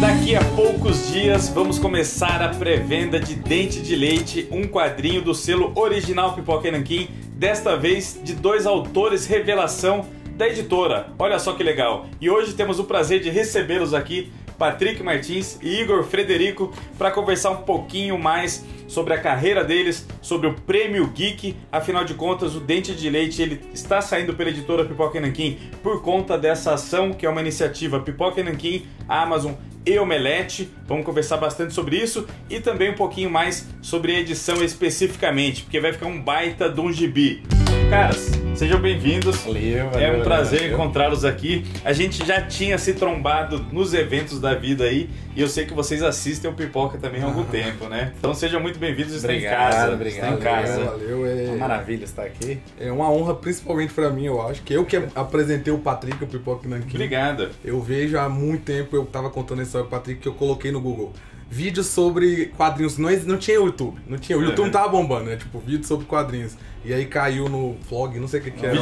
Daqui a poucos dias vamos começar a pré-venda de Dente de Leite, um quadrinho do selo original Pipoca e Nanquim, desta vez de dois autores revelação da editora. Olha só que legal! E hoje temos o prazer de recebê-los aqui, Patrick Martins e Igor Frederico, para conversar um pouquinho mais sobre a carreira deles, sobre o Prêmio Geek. Afinal de contas, o Dente de Leite ele está saindo pela editora Pipoca e Nanquim por conta dessa ação, que é uma iniciativa Pipoca e Nanquim, Amazon e Omelete. Vamos conversar bastante sobre isso e também um pouquinho mais sobre a edição especificamente, porque vai ficar um baita de um gibi. Caras, sejam bem-vindos. Valeu, é um prazer encontrá-los aqui. A gente já tinha se trombado nos eventos da vida aí e eu sei que vocês assistem o Pipoca também há algum tempo, né? Então sejam muito bem-vindos. Estão em casa. Obrigado. Estão em casa. Valeu. É uma maravilha estar aqui. É uma honra, principalmente pra mim, eu acho. Que eu que apresentei o Patrick, o Pipoca e Nanquim. Obrigado. Eu vejo há muito tempo, eu tava contando essa história pro Patrick, que eu coloquei no Google. Vídeos sobre quadrinhos. Não tinha YouTube. Não tinha. O YouTube não tava bombando, né? Tipo, vídeos sobre quadrinhos. E aí caiu no vlog, não sei o que era.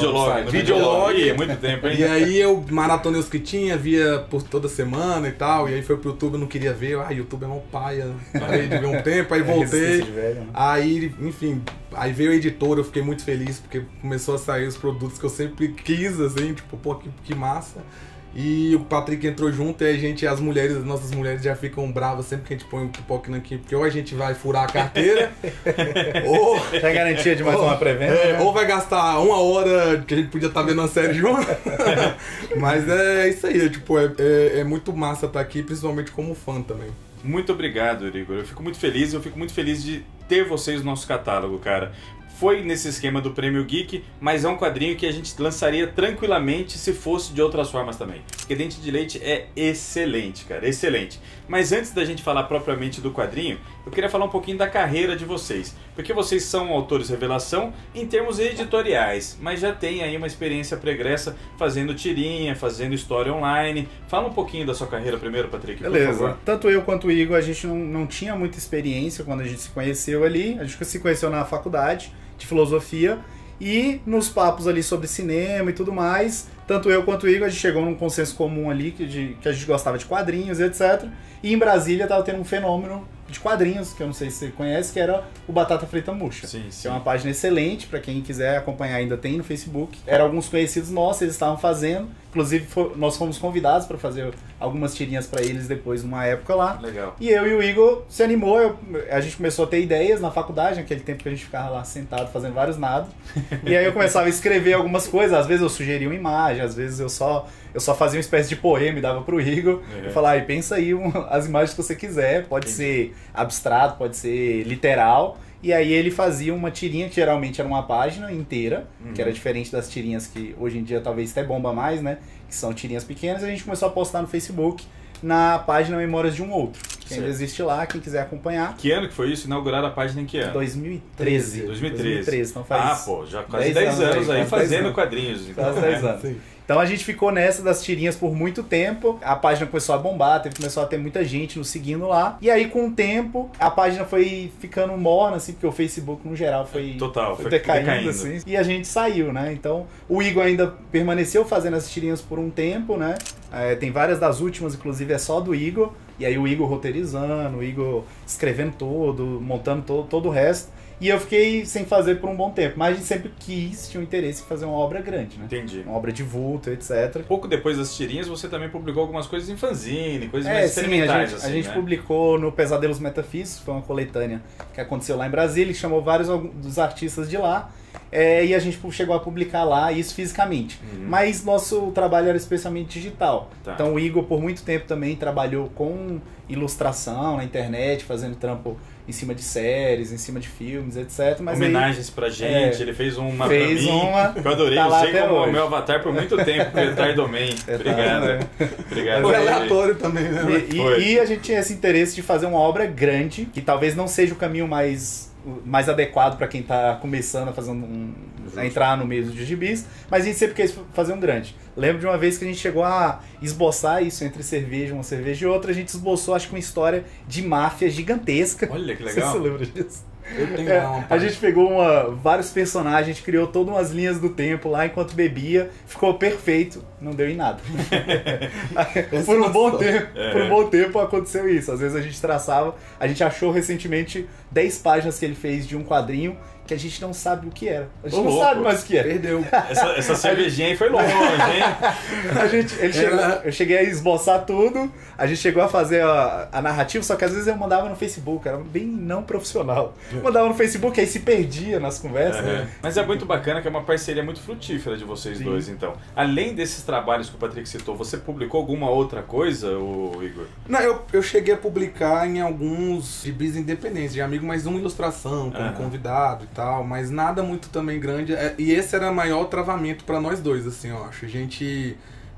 Videolog. Muito tempo, hein? E aí eu maratonei os que tinha, via por toda semana e tal. E aí foi pro YouTube, eu não queria ver. YouTube é uma paia. Parei de ver um tempo, aí voltei. Aí, enfim, aí veio a editora, eu fiquei muito feliz, porque começou a sair os produtos que eu sempre quis, assim, tipo, pô, que massa. E o Patrick entrou junto e a gente, as nossas mulheres já ficam bravas sempre que a gente põe o Pipoca e Nanquim, porque ou a gente vai furar a carteira, ou... Já é garantia de mais uma pré-venda, né? Ou vai gastar uma hora que a gente podia estar vendo uma série junto. Mas é isso aí, é muito massa estar aqui, principalmente como fã também. Muito obrigado, Igor. Eu fico muito feliz de ter vocês no nosso catálogo, cara. Foi nesse esquema do Prêmio Geek, mas é um quadrinho que a gente lançaria tranquilamente se fosse de outras formas também. Porque Dente de Leite é excelente, cara, excelente. Mas antes da gente falar propriamente do quadrinho, eu queria falar um pouquinho da carreira de vocês. Porque vocês são autores revelação em termos editoriais, mas já tem aí uma experiência pregressa fazendo tirinha, fazendo história online. Fala um pouquinho da sua carreira primeiro, Patrick, por Beleza. favor. Tanto eu quanto o Igor, a gente não tinha muita experiência quando a gente se conheceu ali. A gente se conheceu na faculdade de filosofia e nos papos ali sobre cinema e tudo mais, tanto eu quanto o Igor, a gente chegou num consenso comum ali que a gente gostava de quadrinhos e etc. E em Brasília tava tendo um fenômeno de quadrinhos, que eu não sei se você conhece, que era o Batata Frita Murcha. Sim. Que é uma página excelente, para quem quiser acompanhar, ainda tem no Facebook. Eram alguns conhecidos nossos, eles estavam fazendo. Inclusive, nós fomos convidados para fazer algumas tirinhas para eles depois, numa época lá. Legal. E eu e o Igor se animou, a gente começou a ter ideias na faculdade, naquele tempo que a gente ficava lá sentado fazendo vários nada. E aí eu começava a escrever algumas coisas, às vezes eu sugeria uma imagem, às vezes eu só fazia uma espécie de poema e dava pro Igor. E falava, pensa aí as imagens que você quiser, pode ser abstrato, pode ser literal. E aí ele fazia uma tirinha que geralmente era uma página inteira, que era diferente das tirinhas que hoje em dia talvez até bomba mais, né? Que são tirinhas pequenas. A gente começou a postar no Facebook, na página Memórias de um Outro, que ainda existe lá, quem quiser acompanhar. Que ano que foi isso? Inauguraram a página em que ano? 2013. 2013. Então faz já quase 10 anos aí fazendo quadrinhos. Então, quase 10 anos. Sim. Então a gente ficou nessa das tirinhas por muito tempo, a página começou a bombar, começou a ter muita gente nos seguindo lá, e aí com o tempo a página foi ficando morna, assim, porque o Facebook no geral foi decaindo, assim, e a gente saiu, né? Então o Igor ainda permaneceu fazendo as tirinhas por um tempo, né? Tem várias das últimas, inclusive é só do Igor, e aí o Igor roteirizando, o Igor escrevendo montando todo o resto. E eu fiquei sem fazer por um bom tempo, mas a gente sempre tinha um interesse em fazer uma obra grande, né? Entendi. Uma obra de vulto, etc. Pouco depois das tirinhas, você também publicou algumas coisas em fanzine, coisas mais experimentais, sim, assim, a gente né? publicou no Pesadelos Metafísicos, foi uma coletânea que aconteceu lá em Brasília, que chamou vários dos artistas de lá, e a gente chegou a publicar lá isso fisicamente. Mas nosso trabalho era especialmente digital. Tá. Então o Igor, por muito tempo, também trabalhou com ilustração na internet, fazendo trampo em cima de séries, em cima de filmes, etc. Mas homenagens pra gente, ele fez uma pra mim, que eu adorei, tá usei como o meu avatar por muito tempo, Retard Domain. Obrigado. Obrigado. Foi aleatório também, né? E a gente tinha esse interesse de fazer uma obra grande, que talvez não seja o caminho mais adequado para quem tá começando a fazer a entrar no meio dos gibis, mas a gente sempre quis fazer um grande. Lembro de uma vez que a gente chegou a esboçar isso entre uma cerveja e outra, a gente esboçou, acho que uma história de máfia gigantesca. Olha que legal. Você lembra disso? Eu tenho lá uma A gente pegou vários personagens, a gente criou todas umas linhas do tempo lá enquanto bebia, ficou perfeito, não deu em nada. Por um bom tempo aconteceu isso. Às vezes a gente traçava, a gente achou recentemente 10 páginas que ele fez de um quadrinho que a gente não sabe o que era. A gente não sabe mais o que era. Perdeu. Essa cervejinha aí foi longe, hein? Eu cheguei a esboçar tudo, a gente chegou a fazer a narrativa, só que às vezes eu mandava no Facebook, era bem não profissional. Mandava no Facebook, aí se perdia nas conversas. Né? Mas é muito bacana que é uma parceria muito frutífera de vocês dois, então. Além desses trabalhos que o Patrick citou, você publicou alguma outra coisa, Igor? Não, eu cheguei a publicar em alguns gibis independentes, de amigo, mas uma ilustração, como convidado e tal, mas nada muito também grande. E esse era o maior travamento pra nós dois, assim, eu acho.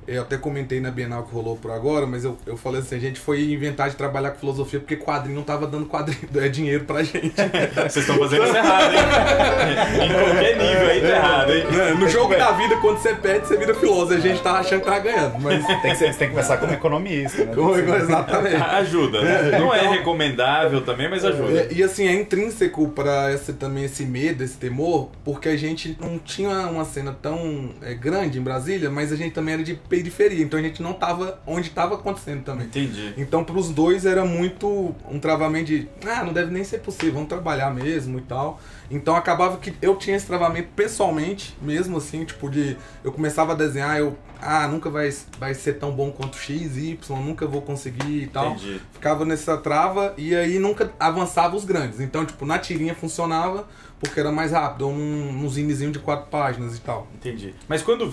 Eu até comentei na Bienal que rolou por agora, mas eu falei assim, a gente foi inventar de trabalhar com filosofia porque quadrinho não tava dando dinheiro pra gente. Vocês estão fazendo isso errado, hein? Em qualquer nível aí tá errado, hein? No jogo da vida, quando você perde, você vira filósofo. A gente tava achando que tava ganhando, mas... Você tem que começar como economista, né? Exatamente. Ajuda, né? Não é recomendável também, mas ajuda. E assim, é intrínseco pra também esse medo, esse temor, porque a gente não tinha uma cena tão grande em Brasília, mas a gente também era de periferia, então a gente não tava onde tava acontecendo também. Entendi. Então pros dois era muito um travamento de, não deve nem ser possível, vamos trabalhar mesmo e tal. Então acabava que eu tinha esse travamento pessoalmente, mesmo assim, tipo eu começava a desenhar, nunca vai ser tão bom quanto X, Y, nunca vou conseguir e tal. Entendi. Ficava nessa trava e aí nunca avançava os grandes. Então, tipo, na tirinha funcionava porque era mais rápido, ou num zinezinho de 4 páginas e tal. Entendi. Mas quando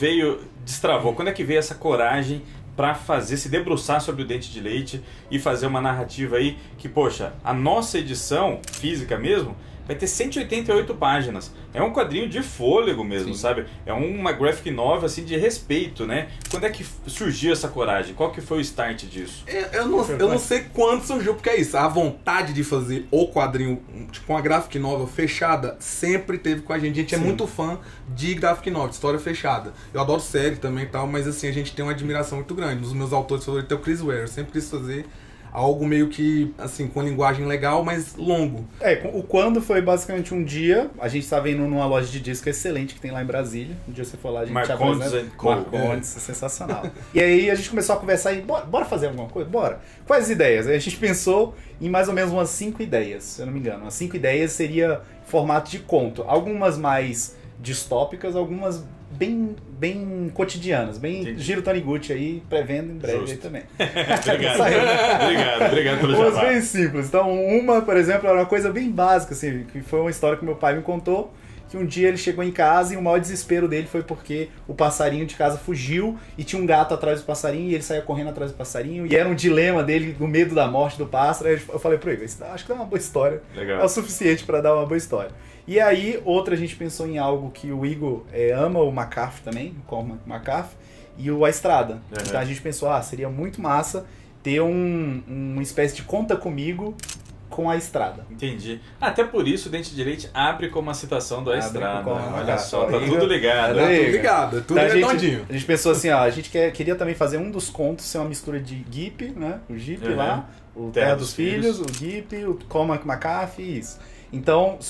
destravou, quando é que veio essa coragem pra se debruçar sobre o Dente de Leite e fazer uma narrativa aí que, poxa, a nossa edição física mesmo vai ter 188 páginas. É um quadrinho de fôlego mesmo, sabe? É uma graphic novel, assim, de respeito, né? Quando é que surgiu essa coragem? Qual que foi o start disso? Eu não sei quando surgiu, porque é isso. A vontade de fazer o quadrinho, tipo uma graphic novel fechada, sempre teve com a gente. A gente é muito fã de graphic novel, de história fechada. Eu adoro série também e tal, mas assim, a gente tem uma admiração muito grande. Um dos meus autores favoritos é o Chris Ware. Eu sempre quis fazer algo meio que, assim, com linguagem legal, mas longo. O Quando foi basicamente um dia, a gente estava indo numa loja de disco excelente que tem lá em Brasília. Um dia você foi lá, a gente Marcondes, sensacional. E aí a gente começou a conversar e bora fazer alguma coisa? Bora. Quais ideias? Aí a gente pensou em mais ou menos umas 5 ideias, se eu não me engano. Umas 5 ideias seria formato de conto. Algumas mais distópicas, algumas bem cotidianas, bem Giro Taniguchi aí, pré-venda em breve aí também. Obrigado pelo jabá. Bem simples. Então, uma, por exemplo, era uma coisa bem básica, assim, que foi uma história que meu pai me contou, que um dia ele chegou em casa e o maior desespero dele foi porque o passarinho de casa fugiu e tinha um gato atrás do passarinho e ele saía correndo atrás do passarinho e era um dilema dele, do medo da morte do pássaro. Aí eu falei pro Igor, acho que dá uma boa história. Legal. É o suficiente para dar uma boa história. E aí, outra, a gente pensou em algo que o Igor ama, o McCarthy também, o Cormac McCarthy, e A Estrada. Então a gente pensou, seria muito massa ter uma espécie de conta comigo com A Estrada. Entendi. Até por isso o Dente de Leite abre com uma citação do A Estrada. Olha só, tá Igor, tudo ligado. Tá tudo ligado, tudo redondinho. A gente pensou assim, a gente queria também fazer um dos contos ser uma mistura de Gip, né? O Gip lá, o Terra dos Filhos, o Gip, o Cormac McCarthy e isso. Então,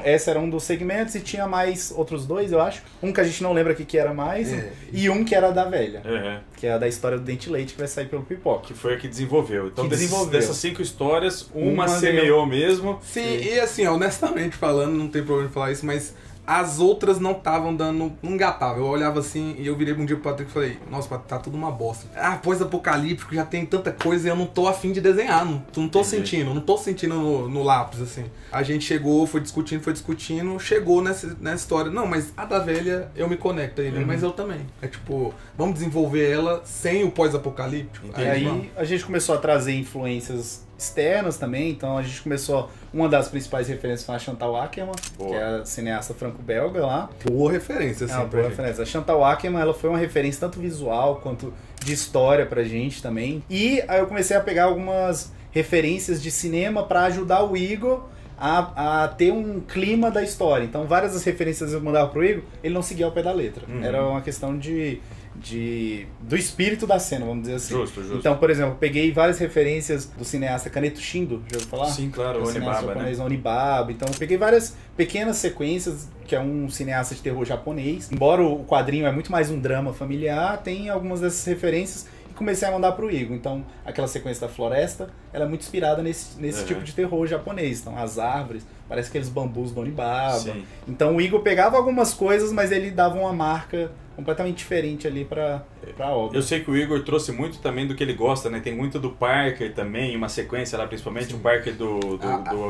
esse era um dos segmentos e tinha mais outros dois, eu acho. Um que a gente não lembra o que era mais e um que era da velha. Que é da história do Dente Leite que vai sair pelo Pipoca. Que foi a que desenvolveu. Então, dessas 5 histórias, uma semeou mesmo. Sim, e assim, honestamente falando, não tem problema de falar isso, mas as outras não estavam dando, não engatava. Eu olhava assim e eu virei um dia pro Patrick e falei, nossa, Patrick, tá tudo uma bosta. Pós-apocalíptico, já tem tanta coisa e eu não tô afim de desenhar, não tô sentindo no lápis, assim. A gente chegou, foi discutindo, chegou nessa história. Não, mas a da velha eu me conecto a ele, mas eu também. É tipo, vamos desenvolver ela sem o pós-apocalíptico. Aí a gente começou a trazer influências externas também, então a gente começou, uma das principais referências foi a Chantal Akerman, que é a cineasta franco-belga lá. Boa referência, assim, boa referência. A Chantal Akerman, ela foi uma referência tanto visual quanto de história pra gente também. E aí eu comecei a pegar algumas referências de cinema pra ajudar o Igor a ter um clima da história. Então várias das referências eu mandava pro Igor, ele não seguia ao pé da letra. Era uma questão de do espírito da cena, vamos dizer assim. Justo. Então, por exemplo, eu peguei várias referências do cineasta Kaneto Shindo, já ouviu falar? Sim, claro, o Onibaba, né? Onibaba. Então, eu peguei várias pequenas sequências, que é um cineasta de terror japonês. Embora o quadrinho é muito mais um drama familiar, tem algumas dessas referências e comecei a mandar pro Igor. Então, aquela sequência da floresta, ela é muito inspirada nesse tipo de terror japonês. Então, as árvores, parece aqueles bambus do Onibaba. Sim. Então, o Igor pegava algumas coisas, mas ele dava uma marca completamente diferente ali pra obra. Eu sei que o Igor trouxe muito também do que ele gosta, né? Tem muito do Parker também, uma sequência lá, principalmente o Parker do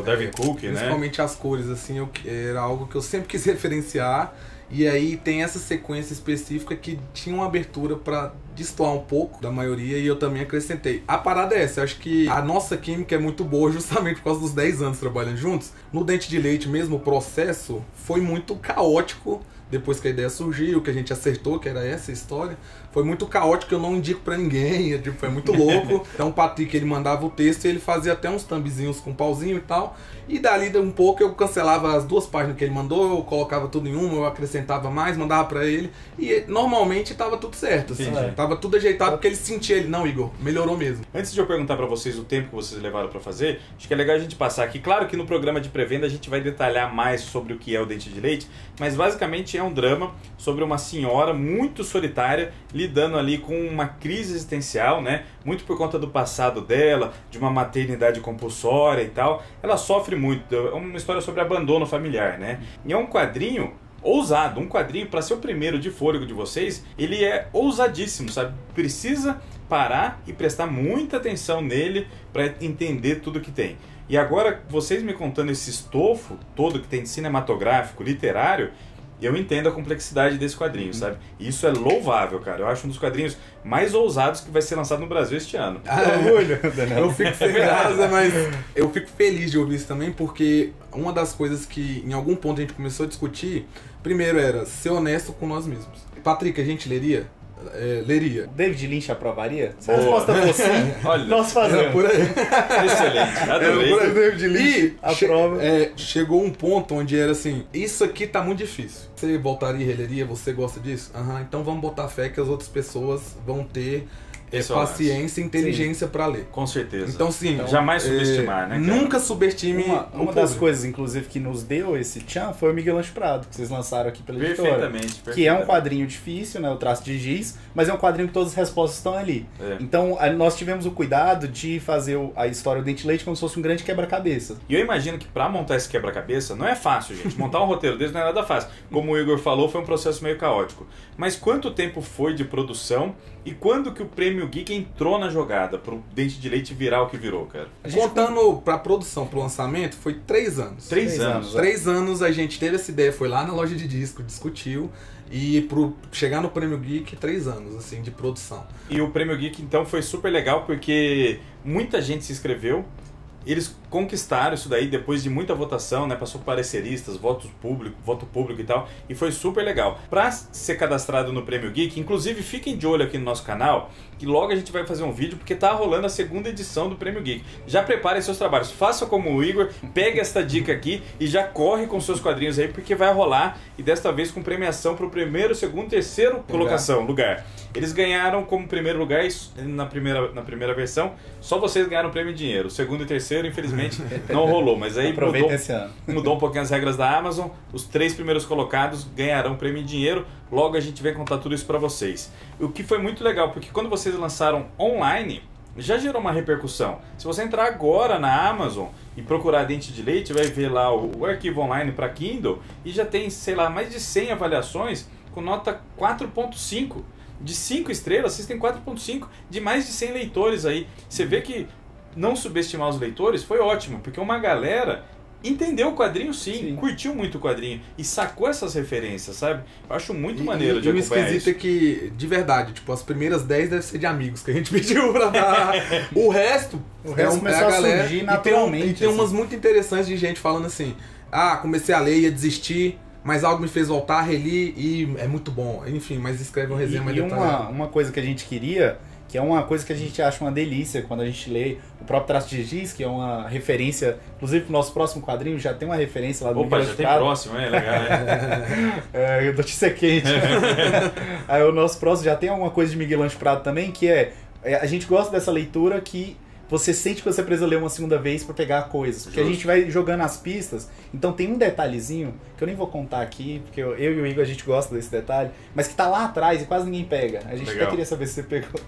Darwin Cook, né? Principalmente as cores, assim, era algo que eu sempre quis referenciar. E aí tem essa sequência específica que tinha uma abertura pra destoar um pouco da maioria e eu também acrescentei. A parada é essa, eu acho que a nossa química é muito boa justamente por causa dos 10 anos trabalhando juntos. No Dente de Leite mesmo, o processo foi muito caótico. Depois que a ideia surgiu, que a gente acertou que era essa a história, foi muito caótico, eu não indico pra ninguém, tipo, foi muito louco. Então o Patrick, ele mandava o texto e ele fazia até uns thumbzinhos com pauzinho e tal. E dali um pouco eu cancelava as 2 páginas que ele mandou, eu colocava tudo em uma, eu acrescentava mais, mandava pra ele. E normalmente tava tudo certo, assim, tava tudo ajeitado porque ele sentia, não, Igor, melhorou mesmo. Antes de eu perguntar pra vocês o tempo que vocês levaram pra fazer, acho que é legal a gente passar aqui. Claro que no programa de pré-venda a gente vai detalhar mais sobre o que é o Dente de Leite, mas basicamente é um drama sobre uma senhora muito solitária lidando ali com uma crise existencial, né? Muito por conta do passado dela, de uma maternidade compulsória e tal. Ela sofre muito, é uma história sobre abandono familiar, né? E é um quadrinho ousado, um quadrinho, para ser o primeiro de fôlego de vocês, ele é ousadíssimo, sabe? Precisa parar e prestar muita atenção nele para entender tudo que tem. E agora, vocês me contando esse estofo todo que tem de cinematográfico, literário, eu entendo a complexidade desse quadrinho, sabe? E isso é louvável, cara. Eu acho um dos quadrinhos mais ousados que vai ser lançado no Brasil este ano. Orgulho, eu fico feliz, mas eu fico feliz de ouvir isso também, porque uma das coisas que em algum ponto a gente começou a discutir, primeiro era ser honesto com nós mesmos. Patrick, a gente leria? Leria. David Lynch aprovaria? Se a resposta for sim, olha, nós fazemos. Por aí. Excelente, adorei. David Lynch aprova. Chegou um ponto onde era assim, isso aqui tá muito difícil. Você voltaria e releria? Você gosta disso? Então vamos botar fé que as outras pessoas vão ter paciência e inteligência para ler. Com certeza. Então, sim, jamais subestimar, né? Cara? Nunca subestime. Uma das coisas, inclusive, que nos deu esse tchan foi o Miguel Anjo Prado, que vocês lançaram aqui pela editora. Perfeitamente. Que é um quadrinho difícil, né? O traço de giz, mas é um quadrinho que todas as respostas estão ali. Então, nós tivemos o cuidado de fazer a história do Dente de Leite como se fosse um grande quebra-cabeça. E eu imagino que para montar esse quebra-cabeça não é fácil, gente. Montar um roteiro desse não é nada fácil. Como o Igor falou, foi um processo meio caótico. Mas quanto tempo foi de produção e quando que o Prêmio Geek entrou na jogada pro Dente de Leite virar o que virou, cara? Contando pra produção, pro lançamento, foi 3 anos. 3 anos. 3 anos a gente teve essa ideia, foi lá na loja de disco, discutiu. E pro chegar no Prêmio Geek, 3 anos, assim, de produção. E o Prêmio Geek, então, foi super legal porque muita gente se inscreveu. Eles conquistaram isso daí depois de muita votação, né? Passou por pareceristas, voto público e tal. E foi super legal. Pra ser cadastrado no Prêmio Geek, inclusive fiquem de olho aqui no nosso canal, que logo a gente vai fazer um vídeo, porque tá rolando a 2ª edição do Prêmio Geek. Já preparem seus trabalhos. Faça como o Igor, pegue esta dica aqui e já corre com seus quadrinhos aí, porque vai rolar. E desta vez com premiação pro 1º, 2º, 3º colocação, lugar. Eles ganharam como primeiro lugar na primeira versão. Só vocês ganharam o prêmio em dinheiro. O 2º e 3º, infelizmente, não rolou. Mas aí mudou um pouquinho as regras da Amazon. Os 3 primeiros colocados ganharão prêmio em dinheiro. Logo a gente vai contar tudo isso pra vocês. O que foi muito legal, porque quando vocês lançaram online, já gerou uma repercussão. Se você entrar agora na Amazon e procurar Dente de Leite, vai ver lá o arquivo online para Kindle e já tem, sei lá, mais de 100 avaliações com nota 4.5. De 5 estrelas, vocês têm 4.5 de mais de 100 leitores aí. Você vê que não subestimar os leitores foi ótimo, porque uma galera entendeu o quadrinho sim, curtiu muito o quadrinho e sacou essas referências, sabe? Eu acho muito maneiro de acompanhar isso. E o esquisito é que, de verdade, tipo, as primeiras 10 devem ser de amigos que a gente pediu pra dar. O resto é a galera. Surgir naturalmente, e tem umas muito interessantes de gente falando assim, comecei a ler, ia desistir, mas algo me fez voltar, reli e é muito bom. Enfim, mas escreve uma resenha mais detalhada. Uma coisa que a gente queria, que é uma coisa que a gente acha uma delícia quando a gente lê o próprio Traço de Giz, que é uma referência, inclusive pro nosso próximo quadrinho já tem uma referência lá do Opa, já tem próximo, é legal, né? Notícia quente. Aí o nosso próximo já tem alguma coisa de Miguel Anjo Prado também, que a gente gosta dessa leitura que você sente que você precisa ler uma segunda vez pra pegar coisas. Porque a gente vai jogando as pistas. Então tem um detalhezinho, que eu nem vou contar aqui, porque eu e o Igor a gente gosta desse detalhe, mas que tá lá atrás e quase ninguém pega. A gente até queria saber se você pegou.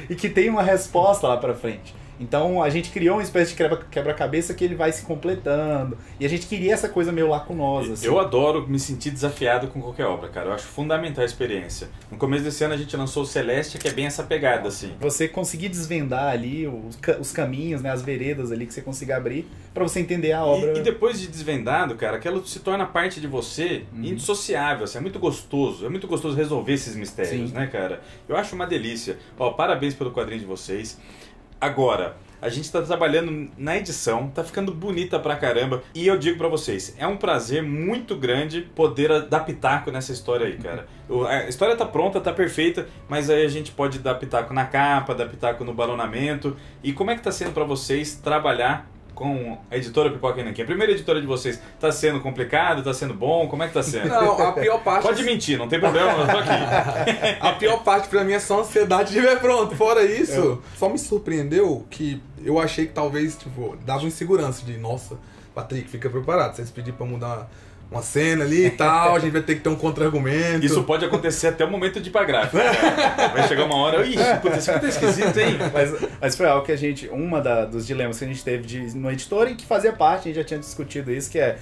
E que tem uma resposta lá pra frente. Então a gente criou uma espécie de quebra-cabeça que ele vai se completando. E a gente queria essa coisa meio lacunosa. Assim. Eu adoro me sentir desafiado com qualquer obra, cara. Eu acho fundamental a experiência. No começo desse ano a gente lançou o Celeste, que é bem essa pegada, assim. Você conseguir desvendar ali os caminhos, né, as veredas ali que você consiga abrir pra você entender a obra. E depois de desvendado, cara, aquilo se torna parte de você indissociável. Assim, é muito gostoso resolver esses mistérios, né, cara? Eu acho uma delícia. Ó, parabéns pelo quadrinho de vocês. Agora, a gente tá trabalhando na edição, tá ficando bonita pra caramba. E eu digo pra vocês, é um prazer muito grande poder dar pitaco nessa história aí, cara. A história tá pronta, tá perfeita, mas aí a gente pode dar pitaco na capa, dar pitaco no balonamento. E como é que tá sendo pra vocês trabalhar com a editora Pipoca Nanquim? A primeira editora de vocês, tá sendo complicado, tá sendo bom? Como é que tá sendo? Não, a pior parte... Pode mentir, não tem problema, eu tô aqui. A pior parte pra mim é só a ansiedade de ver pronto. Fora isso, só me surpreendeu que eu achei que talvez, tipo, dava insegurança de, nossa, Patrick, fica preparado, se eles pedirem pra mudar uma cena ali e tal, a gente vai ter que ter um contra-argumento. Isso pode acontecer até o momento de ir pra gráfica. Vai chegar uma hora, ixi, puta, isso aqui tá esquisito, hein? Mas foi algo que a gente, dos dilemas que a gente teve no editor e que fazia parte, a gente já tinha discutido isso, que é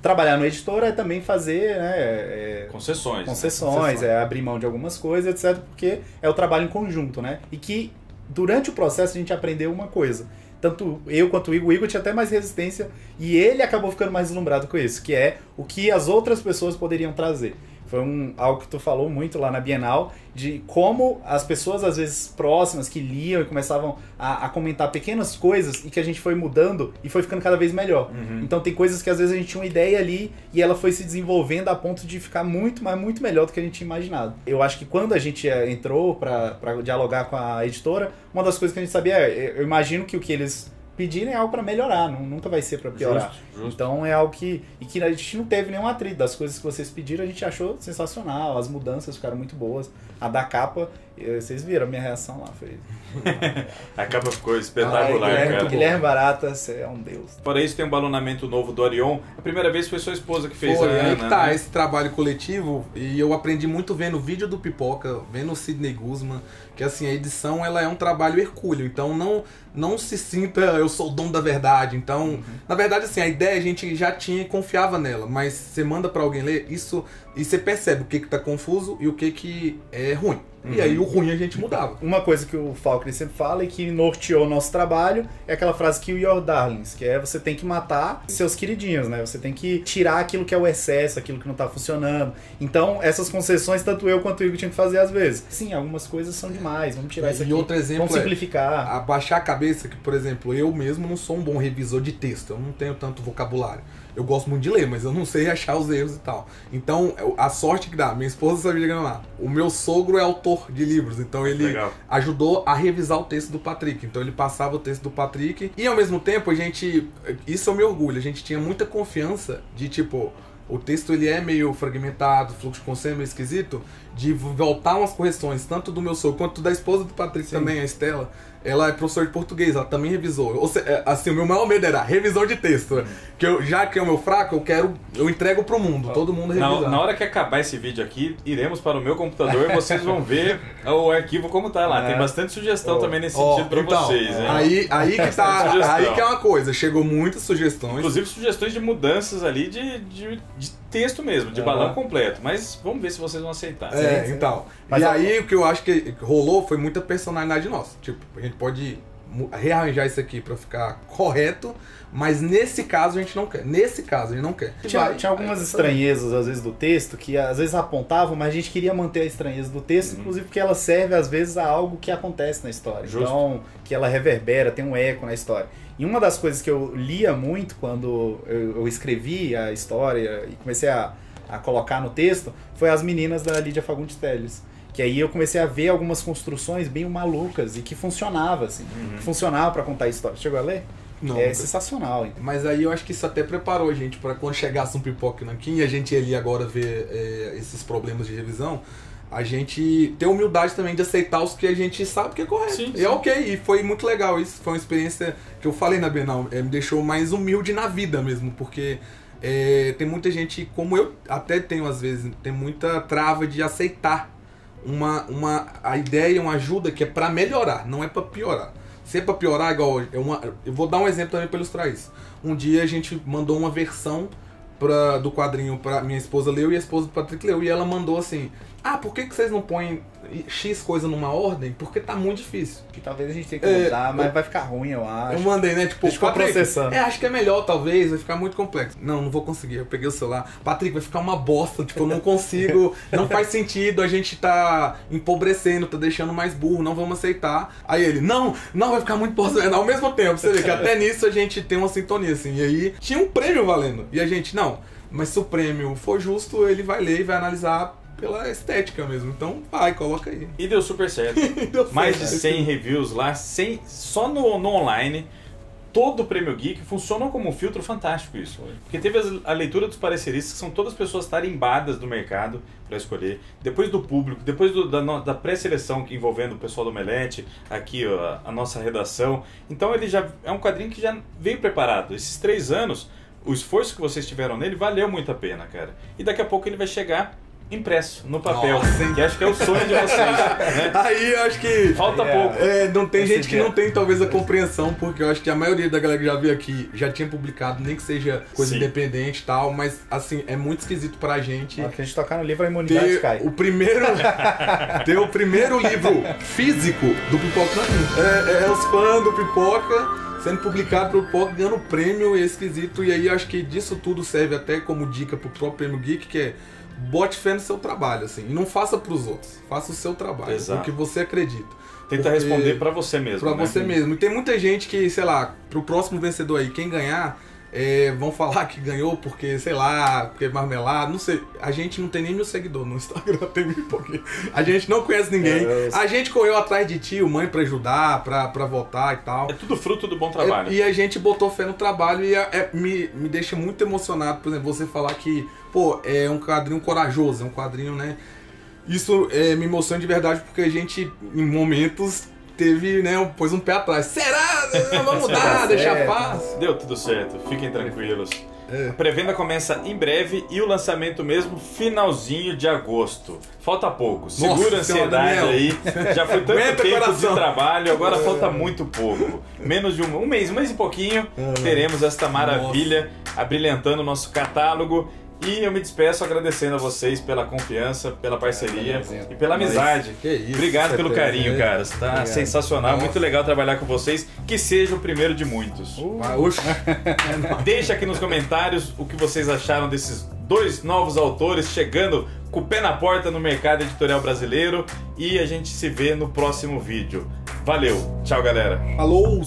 trabalhar no editor é também fazer, né, concessões, abrir mão de algumas coisas, etc, porque é o trabalho em conjunto, né? E que durante o processo a gente aprendeu uma coisa. Tanto eu quanto o Igor tinha até mais resistência e ele acabou ficando mais deslumbrado com isso, que é o que as outras pessoas poderiam trazer. Foi algo que tu falou muito lá na Bienal, de como as pessoas, às vezes, próximas, que liam e começavam a comentar pequenas coisas e que a gente foi mudando e foi ficando cada vez melhor. Então tem coisas que às vezes a gente tinha uma ideia ali e ela foi se desenvolvendo a ponto de ficar muito, mas muito melhor do que a gente tinha imaginado. Eu acho que quando a gente entrou para dialogar com a editora, uma das coisas que a gente sabia eu imagino que o que eles pedirem é algo para melhorar, nunca vai ser para piorar. Justo. Então é algo que a gente não teve nenhum atrito. Das coisas que vocês pediram a gente achou sensacional, as mudanças ficaram muito boas. A da capa, vocês viram a minha reação lá, foi... A capa ficou espetacular, cara. Guilherme Barata, você é um deus. Fora isso, tem um balonamento novo do Orion. A primeira vez foi sua esposa que fez, a Ana, aí que tá, né? Esse trabalho coletivo, e eu aprendi muito vendo o vídeo do Pipoca, vendo o Sidney Guzman, que assim, a edição ela é um trabalho hercúleo, então não se sinta, eu sou o dono da verdade. Então, na verdade, assim, a ideia a gente já tinha e confiava nela, mas você manda pra alguém ler isso e você percebe o que tá confuso e o que é ruim. E aí o ruim a gente mudava. Uma coisa que o Faulkner sempre fala e que norteou o nosso trabalho é aquela frase Kill Your Darlings, que é você tem que matar seus queridinhos, né? Você tem que tirar aquilo que é o excesso, aquilo que não tá funcionando. Então, essas concessões, tanto eu quanto o Igor tinha que fazer às vezes. Sim, algumas coisas são demais, vamos tirar isso aqui. E outro exemplo vamos simplificar. Abaixar a cabeça que, por exemplo, eu mesmo não sou um bom revisor de texto, eu não tenho tanto vocabulário. Eu gosto muito de ler, mas eu não sei achar os erros e tal. Então, a sorte que dá, minha esposa sabia lá. O meu sogro é autor de livros, então ele ajudou a revisar o texto do Patrick. Então ele passava o texto do Patrick e ao mesmo tempo isso eu me orgulho, a gente tinha muita confiança de tipo, o texto ele é meio fragmentado, o fluxo de consciência é meio esquisito, de voltar umas correções, tanto do meu sogro quanto da esposa do Patrick também, a Estela. Ela é professora de português, ela também revisou. Ou seja, assim, o meu maior medo era revisão de texto. Que já que é o meu fraco, eu entrego pro mundo, todo mundo revisar. Na hora que acabar esse vídeo aqui, iremos para o meu computador e vocês vão ver o arquivo como tá lá. Tem bastante sugestão também nesse sentido pra vocês. Hein? Aí que tá, aí que é uma coisa, chegou muitas sugestões. Inclusive sugestões de mudanças ali de texto mesmo, de balão completo. Mas vamos ver se vocês vão aceitar. Então. Mas aí o que eu acho que rolou foi muita personalidade nossa. Tipo, a gente pode rearranjar isso aqui pra ficar correto, mas nesse caso a gente não quer. Nesse caso a gente não quer. Tinha algumas estranhezas, às vezes, do texto, que às vezes apontavam, mas a gente queria manter a estranheza do texto, inclusive porque ela serve, às vezes, a algo que acontece na história. Justo. Então, que ela reverbera, tem um eco na história. E uma das coisas que eu lia muito quando eu escrevi a história e comecei a colocar no texto, foi As Meninas da Lídia Fagundes Telles. Que aí eu comecei a ver algumas construções bem malucas e que funcionava, assim. Funcionava pra contar história. Chegou a ler? Não, é sensacional. Hein? Mas aí eu acho que isso até preparou a gente pra quando chegasse um Pipoca Nanquim e a gente ia ali agora ver esses problemas de revisão, a gente ter humildade também de aceitar os que a gente sabe que é correto. Sim, e é ok, e foi muito legal isso. Foi uma experiência que eu falei na Bienal, me deixou mais humilde na vida mesmo, porque tem muita gente, como eu até tenho às vezes, tem muita trava de aceitar a ideia, uma ajuda que é pra melhorar, não é pra piorar. Se é pra piorar, igual eu vou dar um exemplo também pra ilustrar isso. Um dia a gente mandou uma versão do quadrinho pra minha esposa leu e a esposa do Patrick leu, e ela mandou assim: por que vocês não põem X coisa numa ordem? Porque tá muito difícil. Que talvez a gente tenha que mudar, mas vai ficar ruim, eu acho. Eu mandei, né? Tipo, ficou processando. Acho que é melhor, talvez, vai ficar muito complexo. Não vou conseguir. Eu peguei o celular. Patrick, vai ficar uma bosta. Tipo, eu não consigo, não faz sentido, a gente tá empobrecendo, tá deixando mais burro, não vamos aceitar. Aí ele, não, vai ficar muito bosta. Ao mesmo tempo, você vê que até nisso a gente tem uma sintonia, assim. E aí, tinha um prêmio valendo. E a gente, não, mas se o prêmio for justo, ele vai ler e vai analisar pela estética mesmo. Então, coloca aí. E deu super certo. Mais de 100 reviews lá, só no online. Todo o Prêmio Geek funcionou como um filtro fantástico isso. Porque teve a leitura dos pareceristas, que são todas pessoas tarimbadas do mercado para escolher. Depois do público, depois da pré-seleção envolvendo o pessoal do Omelete, aqui a nossa redação. Então ele já é um quadrinho que já veio preparado. Esses 3 anos, o esforço que vocês tiveram nele valeu muito a pena, cara. E daqui a pouco ele vai chegar impresso no papel, que acho que é o sonho de vocês, né? Aí eu acho que falta pouco. Não tem gente que não tem talvez a compreensão, porque eu acho que a maioria da galera que já veio aqui já tinha publicado, nem que seja coisa independente e tal, mas assim, é muito esquisito pra gente. Na hora que a gente tocar no livro, a imunidade cai. Ter o primeiro livro físico do Pipoca Nanquim. Os fãs do Pipoca sendo publicado pelo Pipoca, ganhando prêmio, é esquisito. E aí eu acho que disso tudo serve até como dica pro próprio Prêmio Geek, que é: bote fé no seu trabalho, assim, e não faça pros outros, faça o seu trabalho, o que você acredita. Tenta responder pra você mesmo. Pra você mesmo. E tem muita gente que, sei lá, pro próximo vencedor aí, quem ganhar, vão falar que ganhou porque, sei lá, porque é marmelada, não sei. A gente não tem nem 1000 seguidores no Instagram, tem muito pouquinho. A gente não conhece ninguém. A gente correu atrás de tio, mãe pra ajudar, pra votar e tal. É tudo fruto do bom trabalho. E a gente botou fé no trabalho e me deixa muito emocionado, por exemplo, você falar que, é um quadrinho corajoso, é um quadrinho, né? Isso me emociona de verdade, porque a gente, em momentos, teve, né, pôs um pé atrás. Será? Vamos mudar, deixar fácil. Deu tudo certo, fiquem tranquilos. A pré-venda começa em breve e o lançamento mesmo finalzinho de agosto. Falta pouco, segura a ansiedade aí. Já foi tanto tempo de trabalho, agora falta muito pouco. Menos de um mês e pouquinho, teremos esta maravilha abrilhantando o nosso catálogo. E eu me despeço agradecendo a vocês pela confiança, pela parceria e pela amizade. Que isso, obrigado pelo carinho, cara. Está sensacional, muito legal trabalhar com vocês. Que seja o primeiro de muitos. Deixa aqui nos comentários o que vocês acharam desses 2 novos autores chegando com o pé na porta no mercado editorial brasileiro. E a gente se vê no próximo vídeo. Valeu, tchau galera. Falou!